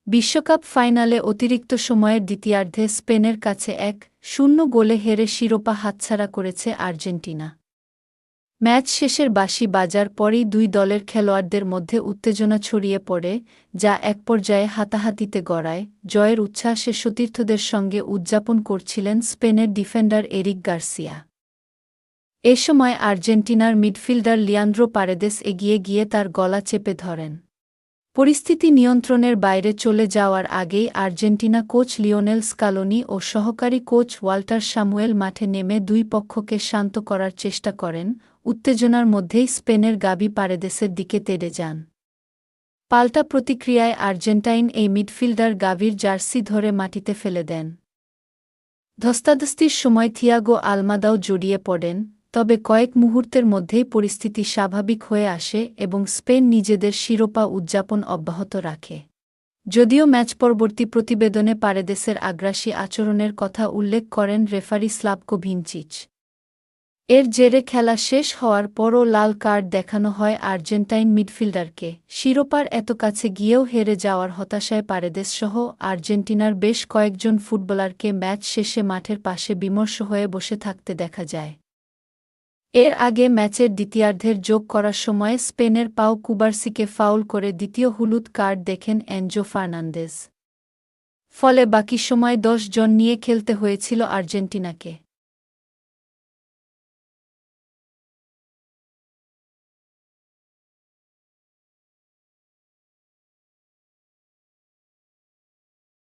বিশ্বকাপ ফাইনালে অতিরিক্ত সময়ের দ্বিতীয়ার্ধে স্পেনের কাছে ১-০ গোলে হেরে শিরোপা হাতছাড়া করেছে আর্জেন্টিনা। ম্যাচ শেষের বাঁশি বাজার পরই দুই দলের খেলোয়াড়দের মধ্যে উত্তেজনা ছড়িয়ে পড়ে, যা একপর্যায়ে হাতাহাতিতে গড়ায়। জয়ের উচ্ছ্বাসে সতীর্থদের সঙ্গে উদযাপন করছিলেন স্পেনের ডিফেন্ডার এরিক গার্সিয়া। এ সময় আর্জেন্টিনার মিডফিল্ডার লিয়ান্দ্রো পারেদেস এগিয়ে গিয়ে তার গলা চেপে ধরেন। পরিস্থিতি নিয়ন্ত্রণের বাইরে চলে যাওয়ার আগেই আর্জেন্টিনা কোচ লিওনেল স্কালোনি ও সহকারী কোচ ওয়াল্টার সামুয়েল মাঠে নেমে দুই পক্ষকে শান্ত করার চেষ্টা করেন। উত্তেজনার মধ্যেই স্পেনের গাবি পারেদেসের দিকে তেড়ে যান। পাল্টা প্রতিক্রিয়ায় আর্জেন্টাইন এই মিডফিল্ডার গাবির জার্সি ধরে মাটিতে ফেলে দেন। ধস্তাধস্তির সময় থিয়াগো আলমাদাও জড়িয়ে পড়েন, তবে কয়েক মুহূর্তের মধ্যেই পরিস্থিতি স্বাভাবিক হয়ে আসে এবং স্পেন নিজেদের শিরোপা উদযাপন অব্যাহত রাখে। যদিও ম্যাচ পরবর্তী প্রতিবেদনে পারেদেসের আগ্রাসী আচরণের কথা উল্লেখ করেন রেফারি স্লাভকো ভিনচিচ। এর জেরে খেলা শেষ হওয়ার পরও লাল কার্ড দেখানো হয় আর্জেন্টাইন মিডফিল্ডারকে। শিরোপার এত কাছে গিয়েও হেরে যাওয়ার হতাশায় পারেদেসসহ আর্জেন্টিনার বেশ কয়েকজন ফুটবলারকে ম্যাচ শেষে মাঠের পাশে বিমর্ষ হয়ে বসে থাকতে দেখা যায়। এর আগে ম্যাচের দ্বিতীয়ার্ধের যোগ করার সময়ে স্পেনের পাও কুবার্সিকে ফাউল করে দ্বিতীয় হলুদ কার্ড দেখেন এনজো ফার্নান্দেজ। ফলে বাকি সময় ১০ জন নিয়ে খেলতে হয়েছিল আর্জেন্টিনাকে।